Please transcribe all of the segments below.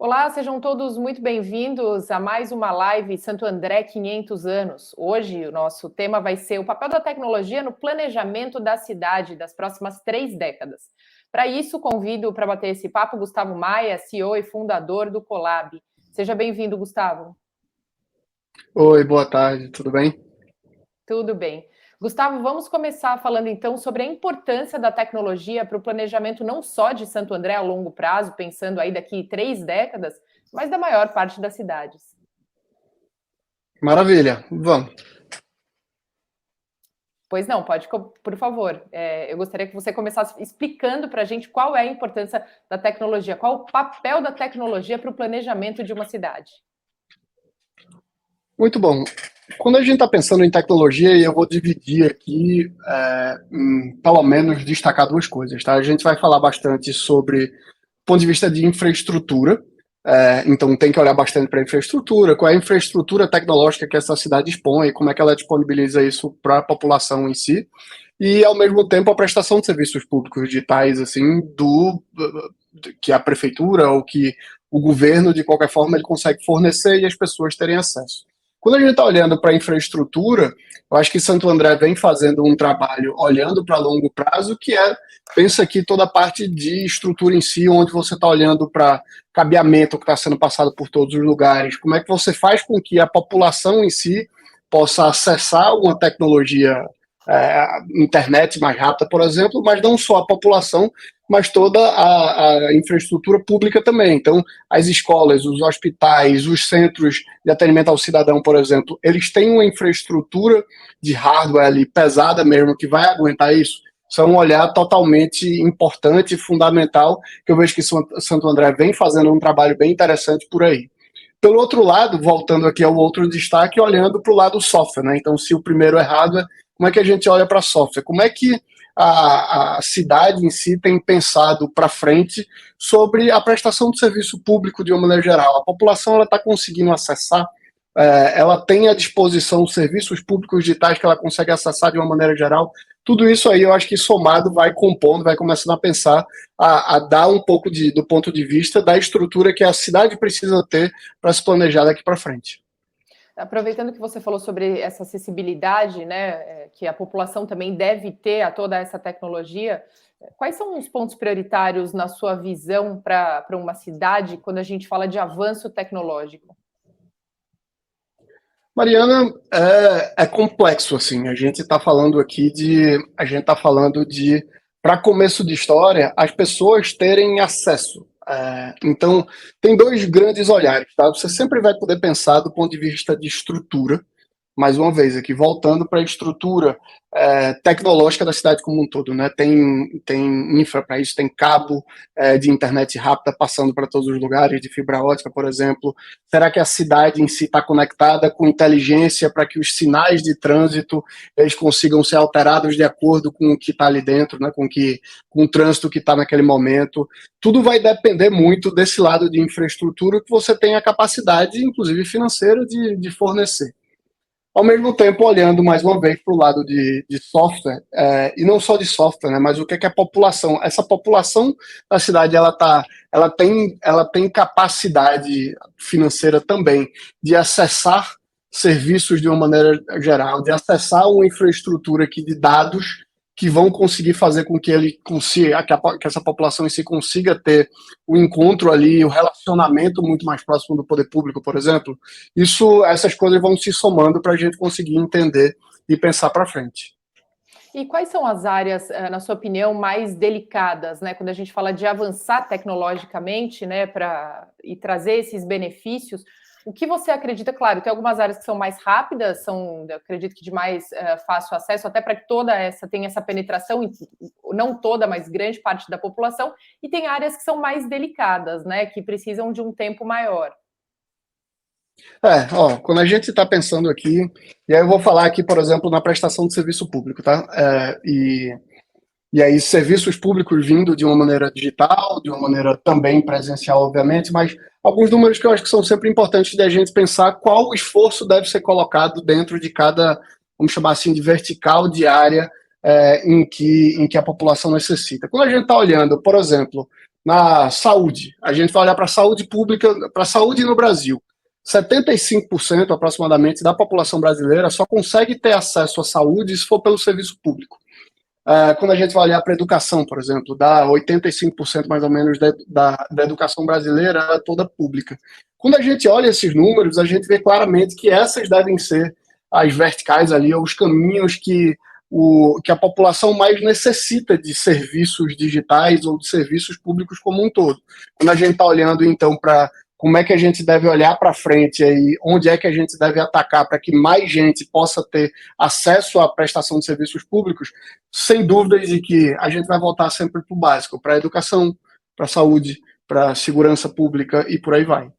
Olá, sejam todos muito bem-vindos a mais uma live Santo André 500 anos. Hoje o nosso tema vai ser o papel da tecnologia no planejamento da cidade das próximas 3 décadas. Para isso, convido para bater esse papo Gustavo Maia, CEO e fundador do Colab. Seja bem-vindo, Gustavo. Oi, boa tarde, tudo bem? Tudo bem. Gustavo, vamos começar falando então sobre a importância da tecnologia para o planejamento não só de Santo André a longo prazo, pensando aí daqui 3 décadas, mas da maior parte das cidades. Maravilha, vamos. Pois não, pode, por favor. Eu gostaria que você começasse explicando para a gente qual é a importância da tecnologia, qual o papel da tecnologia para o planejamento de uma cidade. Muito bom. Quando a gente está pensando em tecnologia, e eu vou dividir aqui, pelo menos destacar duas coisas, tá? A gente vai falar bastante sobre ponto de vista de infraestrutura, então tem que olhar bastante para a infraestrutura, qual é a infraestrutura tecnológica que essa cidade dispõe, como é que ela disponibiliza isso para a população em si, e ao mesmo tempo a prestação de serviços públicos digitais, assim, que a prefeitura ou que o governo, de qualquer forma, ele consegue fornecer e as pessoas terem acesso. Quando a gente está olhando para a infraestrutura, eu acho que Santo André vem fazendo um trabalho olhando para longo prazo, pensa aqui toda a parte de estrutura em si, onde você está olhando para cabeamento que está sendo passado por todos os lugares, como é que você faz com que a população em si possa acessar uma tecnologia, internet mais rápida, por exemplo, mas não só a população, mas toda a infraestrutura pública também. Então, as escolas, os hospitais, os centros de atendimento ao cidadão, por exemplo, eles têm uma infraestrutura de hardware ali pesada mesmo que vai aguentar isso. Isso é um olhar totalmente importante e fundamental, que eu vejo que Santo André vem fazendo um trabalho bem interessante por aí. Pelo outro lado, voltando aqui ao outro destaque, olhando para o lado software, né? Então, se o primeiro é hardware, como é que a gente olha para software? Como é que a cidade em si tem pensado para frente sobre a prestação de serviço público de uma maneira geral? A população está conseguindo acessar, ela tem à disposição serviços públicos digitais que ela consegue acessar de uma maneira geral. Tudo isso aí eu acho que somado vai compondo, vai começando a pensar, a dar um pouco do ponto de vista da estrutura que a cidade precisa ter para se planejar daqui para frente. Aproveitando que você falou sobre essa acessibilidade, né, que a população também deve ter a toda essa tecnologia, quais são os pontos prioritários na sua visão para uma cidade quando a gente fala de avanço tecnológico? Mariana, é complexo assim. A gente está falando de, para começo de história, as pessoas terem acesso. Então, tem dois grandes olhares, tá? Você sempre vai poder pensar do ponto de vista de estrutura, mais uma vez, aqui voltando para a estrutura tecnológica da cidade como um todo, né? Tem infra para isso, tem cabo de internet rápida passando para todos os lugares, de fibra ótica, por exemplo. Será que a cidade em si está conectada com inteligência para que os sinais de trânsito eles consigam ser alterados de acordo com o que está ali dentro, né? Com o trânsito que está naquele momento? Tudo vai depender muito desse lado de infraestrutura que você tem a capacidade, inclusive financeira, de fornecer. Ao mesmo tempo, olhando mais uma vez para o lado de software, e não só de software, né, mas o que é a população. Essa população da cidade ela tem capacidade financeira também de acessar serviços de uma maneira geral, de acessar uma infraestrutura aqui de dados que vão conseguir fazer com que ele consiga, que essa população em si consiga ter o encontro ali, o relacionamento muito mais próximo do poder público, por exemplo. Essas coisas vão se somando para a gente conseguir entender e pensar para frente. E quais são as áreas, na sua opinião, mais delicadas, né, quando a gente fala de avançar tecnologicamente, né, e trazer esses benefícios? O que você acredita? Claro, tem algumas áreas que são mais rápidas, eu acredito que de mais fácil acesso, até para que toda essa tenha essa penetração, não toda, mas grande parte da população, e tem áreas que são mais delicadas, né, que precisam de um tempo maior. Quando a gente está pensando aqui, e aí eu vou falar aqui, por exemplo, na prestação de serviço público, tá? E aí, serviços públicos vindo de uma maneira digital, de uma maneira também presencial, obviamente, mas alguns números que eu acho que são sempre importantes de a gente pensar qual o esforço deve ser colocado dentro de cada, vamos chamar assim, de vertical de área em que a população necessita. Quando a gente está olhando, por exemplo, na saúde. A gente vai olhar para a saúde pública, para a saúde no Brasil. 75% aproximadamente da população brasileira só consegue ter acesso à saúde se for pelo serviço público. Quando a gente vai olhar para a educação, por exemplo, dá 85% mais ou menos da educação brasileira é toda pública. Quando a gente olha esses números, a gente vê claramente que essas devem ser as verticais ali, os caminhos que a população mais necessita de serviços digitais ou de serviços públicos como um todo. Quando a gente está olhando, então, para como é que a gente deve olhar para frente e onde é que a gente deve atacar para que mais gente possa ter acesso à prestação de serviços públicos, sem dúvidas de que a gente vai voltar sempre para o básico, para a educação, para a saúde, para a segurança pública e por aí vai.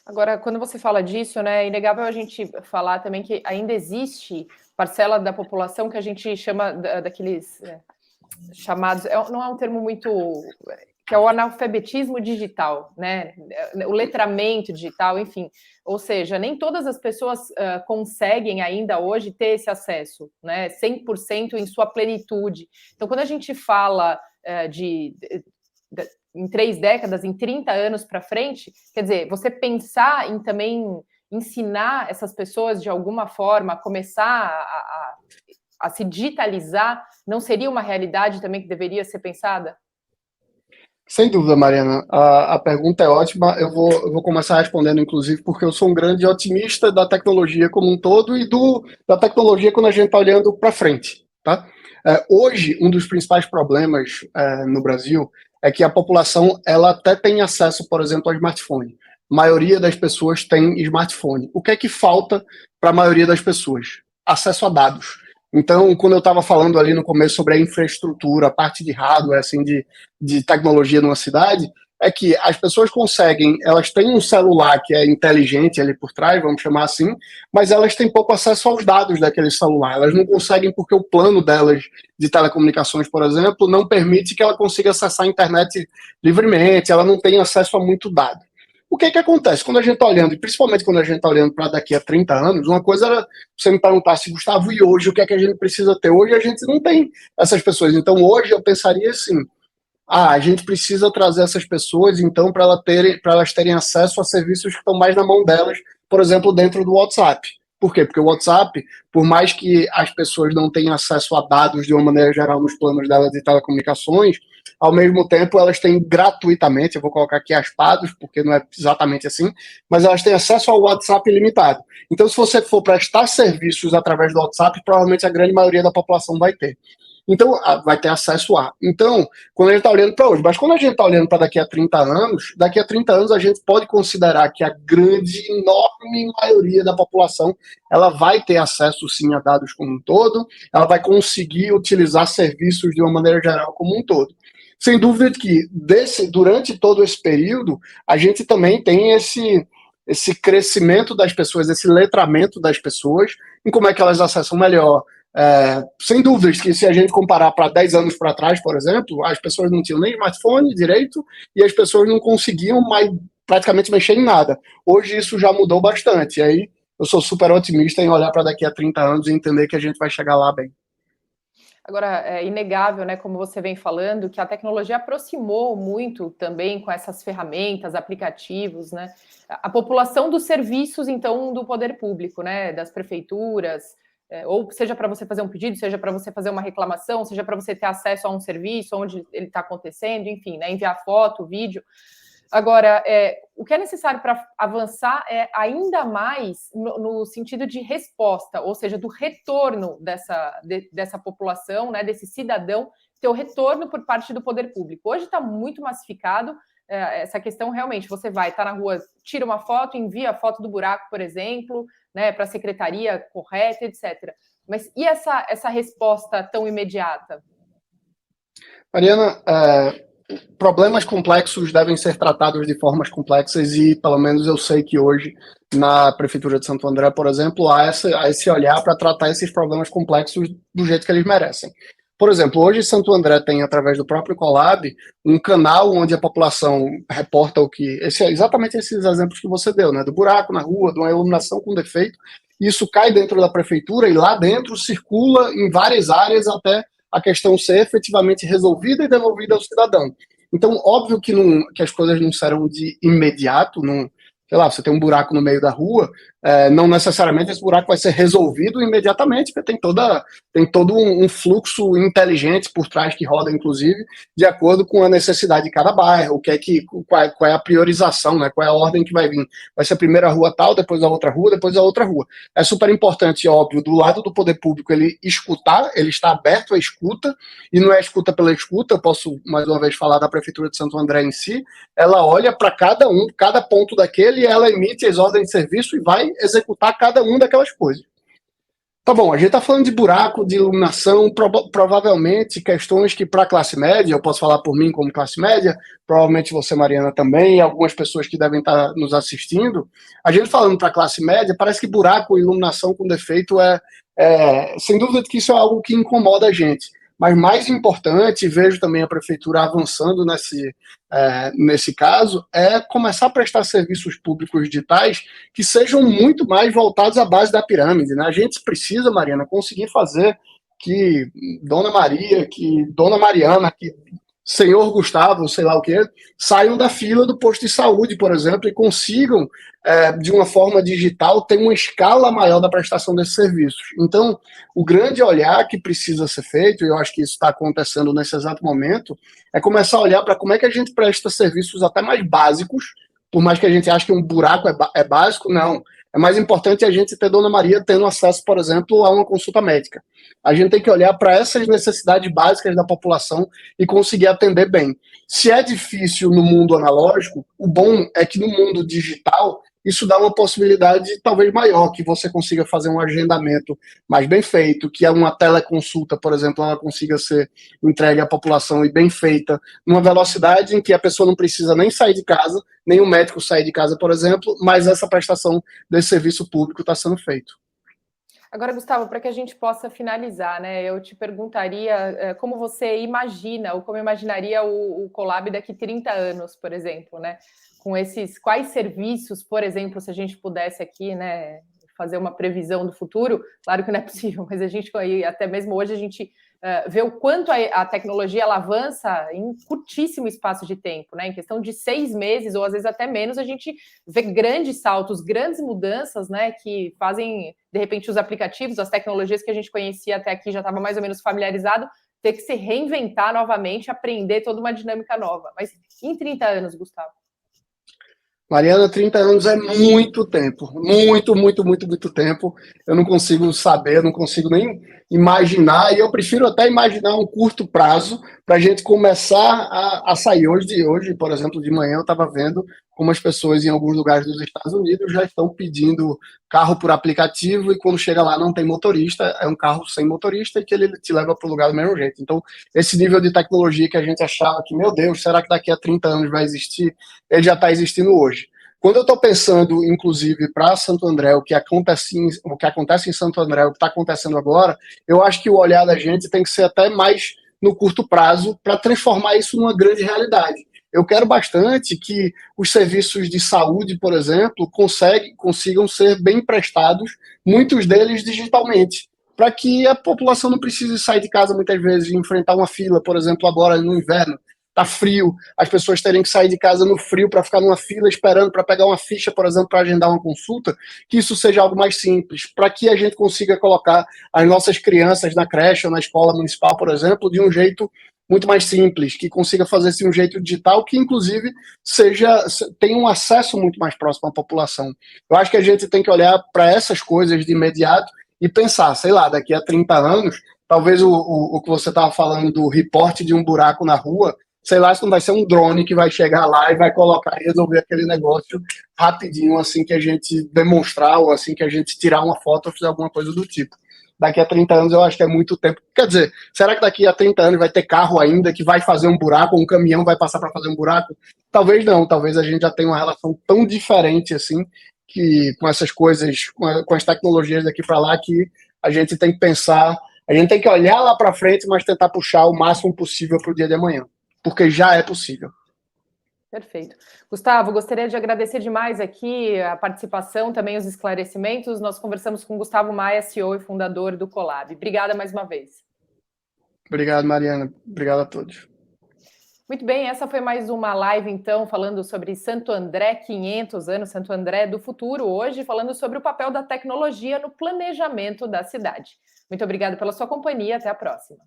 Agora, quando você fala disso, né, é inegável a gente falar também que ainda existe parcela da população que a gente chama daqueles chamados, não é um termo muito... que é o analfabetismo digital, né? O letramento digital, enfim. Ou seja, nem todas as pessoas conseguem ainda hoje ter esse acesso, né? 100% em sua plenitude. Então, quando a gente fala em 3 décadas, em 30 anos para frente, quer dizer, você pensar em também ensinar essas pessoas de alguma forma a começar a se digitalizar, não seria uma realidade também que deveria ser pensada? Sem dúvida, Mariana. A pergunta é ótima. Eu vou começar respondendo, inclusive, porque eu sou um grande otimista da tecnologia como um todo e da tecnologia quando a gente está olhando para frente. Tá? Hoje, um dos principais problemas no Brasil é que a população ela até tem acesso, por exemplo, ao smartphone. A maioria das pessoas tem smartphone. O que é que falta para a maioria das pessoas? Acesso a dados. Então, quando eu estava falando ali no começo sobre a infraestrutura, a parte de hardware, assim, de tecnologia numa cidade, é que as pessoas conseguem, elas têm um celular que é inteligente ali por trás, vamos chamar assim, mas elas têm pouco acesso aos dados daquele celular. Elas não conseguem porque o plano delas de telecomunicações, por exemplo, não permite que ela consiga acessar a internet livremente, ela não tem acesso a muito dado. O que acontece? Quando a gente está olhando, e principalmente quando a gente está olhando para daqui a 30 anos, uma coisa era você me perguntar se, Gustavo, e hoje, o que é que a gente precisa ter? Hoje a gente não tem essas pessoas. Então, hoje eu pensaria assim, a gente precisa trazer essas pessoas, então, para elas terem acesso a serviços que estão mais na mão delas, por exemplo, dentro do WhatsApp. Por quê? Porque o WhatsApp, por mais que as pessoas não tenham acesso a dados de uma maneira geral nos planos delas de telecomunicações, ao mesmo tempo elas têm gratuitamente, eu vou colocar aqui aspados, porque não é exatamente assim, mas elas têm acesso ao WhatsApp ilimitado. Então, se você for prestar serviços através do WhatsApp, provavelmente a grande maioria da população vai ter. Então, vai ter acesso a. Então, quando a gente está olhando para hoje, mas quando a gente está olhando para daqui a 30 anos a gente pode considerar que a grande, enorme maioria da população, ela vai ter acesso, sim, a dados como um todo, ela vai conseguir utilizar serviços de uma maneira geral como um todo. Sem dúvida que durante todo esse período, a gente também tem esse crescimento das pessoas, esse letramento das pessoas, em como é que elas acessam melhor. Sem dúvidas que se a gente comparar para 10 anos para trás, por exemplo, as pessoas não tinham nem smartphone direito e as pessoas não conseguiam mais praticamente mexer em nada. Hoje isso já mudou bastante. E aí eu sou super otimista em olhar para daqui a 30 anos e entender que a gente vai chegar lá bem. Agora, é inegável, né, como você vem falando, que a tecnologia aproximou muito também com essas ferramentas, aplicativos, né, a população dos serviços, então, do poder público, né, das prefeituras, ou seja para você fazer um pedido, seja para você fazer uma reclamação, seja para você ter acesso a um serviço, onde ele está acontecendo, enfim, né, enviar foto, vídeo. Agora, o que é necessário para avançar é ainda mais no sentido de resposta, ou seja, do retorno dessa população, né, desse cidadão, ter o retorno por parte do poder público. Hoje está muito massificado essa questão, realmente, você está na rua, tira uma foto, envia a foto do buraco, por exemplo, né, para a secretaria correta, etc. Mas e essa resposta tão imediata? Mariana, problemas complexos devem ser tratados de formas complexas e, pelo menos, eu sei que hoje, na Prefeitura de Santo André, por exemplo, há esse olhar para tratar esses problemas complexos do jeito que eles merecem. Por exemplo, hoje Santo André tem, através do próprio Colab, um canal onde a população reporta exatamente esses exemplos que você deu, né? Do buraco na rua, de uma iluminação com defeito. Isso cai dentro da prefeitura e lá dentro circula em várias áreas até a questão ser efetivamente resolvida e devolvida ao cidadão. Então, óbvio que as coisas não serão de imediato, não, sei lá, você tem um buraco no meio da rua, não necessariamente esse buraco vai ser resolvido imediatamente, porque tem todo um fluxo inteligente por trás que roda, inclusive, de acordo com a necessidade de cada bairro, qual é a priorização, né, qual é a ordem que vai vir. Vai ser a primeira rua tal, depois a outra rua, depois a outra rua. É super importante, óbvio, do lado do poder público ele escutar, ele está aberto à escuta, e não é escuta pela escuta, eu posso, mais uma vez, falar da Prefeitura de Santo André em si, ela olha para cada ponto daquele, e ela emite as ordens de serviço e vai executar cada uma daquelas coisas. Tá bom, a gente está falando de buraco, de iluminação, provavelmente questões que para a classe média, eu posso falar por mim como classe média, provavelmente você, Mariana, também, e algumas pessoas que devem estar nos assistindo, a gente falando para a classe média, parece que buraco e iluminação com defeito sem dúvida que isso é algo que incomoda a gente. Mas mais importante, vejo também a prefeitura avançando nesse caso, é começar a prestar serviços públicos digitais que sejam muito mais voltados à base da pirâmide. Né? A gente precisa, Mariana, conseguir fazer que Dona Maria, que Dona Mariana, que Senhor Gustavo, sei lá o que, saiam da fila do posto de saúde, por exemplo, e consigam, de uma forma digital, ter uma escala maior da prestação desses serviços. Então, o grande olhar que precisa ser feito, e eu acho que isso está acontecendo nesse exato momento, é começar a olhar para como é que a gente presta serviços até mais básicos, por mais que a gente ache que um buraco é básico, não. É mais importante a gente ter Dona Maria tendo acesso, por exemplo, a uma consulta médica. A gente tem que olhar para essas necessidades básicas da população e conseguir atender bem. Se é difícil no mundo analógico, o bom é que no mundo digital isso dá uma possibilidade talvez maior, que você consiga fazer um agendamento mais bem feito, que uma teleconsulta, por exemplo, ela consiga ser entregue à população e bem feita, numa velocidade em que a pessoa não precisa nem sair de casa, nem o médico sair de casa, por exemplo, mas essa prestação desse serviço público está sendo feito. Agora, Gustavo, para que a gente possa finalizar, né? Eu te perguntaria como você imagina, ou como imaginaria o Colab daqui 30 anos, por exemplo, né? Com quais serviços, por exemplo, se a gente pudesse aqui, né, fazer uma previsão do futuro, claro que não é possível, mas a gente, até mesmo hoje, a gente vê o quanto a tecnologia ela avança em curtíssimo espaço de tempo, né? Em questão de 6 meses, ou às vezes até menos, a gente vê grandes saltos, grandes mudanças, né? Que fazem, de repente, os aplicativos, as tecnologias que a gente conhecia até aqui, já estava mais ou menos familiarizado, ter que se reinventar novamente, aprender toda uma dinâmica nova. Mas em 30 anos, Gustavo? Mariana, 30 anos é muito tempo, muito, muito, muito, muito tempo. Eu não consigo saber, não consigo nem imaginar, e eu prefiro até imaginar um curto prazo para a gente começar a sair. Hoje, por exemplo, de manhã eu estava vendo como as pessoas em alguns lugares dos Estados Unidos já estão pedindo carro por aplicativo e quando chega lá não tem motorista, é um carro sem motorista e que ele te leva para o lugar do mesmo jeito. Então, esse nível de tecnologia que a gente achava que, meu Deus, será que daqui a 30 anos vai existir? Ele já está existindo hoje. Quando eu estou pensando, inclusive, para Santo André, o que acontece em Santo André, o que está acontecendo agora, eu acho que o olhar da gente tem que ser até mais no curto prazo para transformar isso numa grande realidade. Eu quero bastante que os serviços de saúde, por exemplo, consigam ser bem prestados, muitos deles digitalmente, para que a população não precise sair de casa muitas vezes e enfrentar uma fila, por exemplo, agora no inverno. Tá frio, as pessoas terem que sair de casa no frio para ficar numa fila esperando para pegar uma ficha, por exemplo, para agendar uma consulta, que isso seja algo mais simples, para que a gente consiga colocar as nossas crianças na creche ou na escola municipal, por exemplo, de um jeito muito mais simples, que consiga fazer de um jeito digital, que inclusive tenha um acesso muito mais próximo à população. Eu acho que a gente tem que olhar para essas coisas de imediato e pensar, sei lá, daqui a 30 anos, talvez o que você estava falando do reporte de um buraco na rua, sei lá se não vai ser um drone que vai chegar lá e vai colocar e resolver aquele negócio rapidinho, assim que a gente demonstrar, ou assim que a gente tirar uma foto ou fizer alguma coisa do tipo. Daqui a 30 anos eu acho que é muito tempo. Quer dizer, será que daqui a 30 anos vai ter carro ainda que vai fazer um buraco, ou um caminhão vai passar para fazer um buraco? Talvez não, talvez a gente já tenha uma relação tão diferente assim, que com essas coisas, com as tecnologias daqui para lá, que a gente tem que pensar, a gente tem que olhar lá para frente, mas tentar puxar o máximo possível para o dia de amanhã, porque já é possível. Perfeito. Gustavo, gostaria de agradecer demais aqui a participação, também os esclarecimentos. Nós conversamos com Gustavo Maia, CEO e fundador do Colab. Obrigada mais uma vez. Obrigado, Mariana. Obrigado a todos. Muito bem, essa foi mais uma live, então, falando sobre Santo André, 500 anos, Santo André do futuro, hoje falando sobre o papel da tecnologia no planejamento da cidade. Muito obrigada pela sua companhia, até a próxima.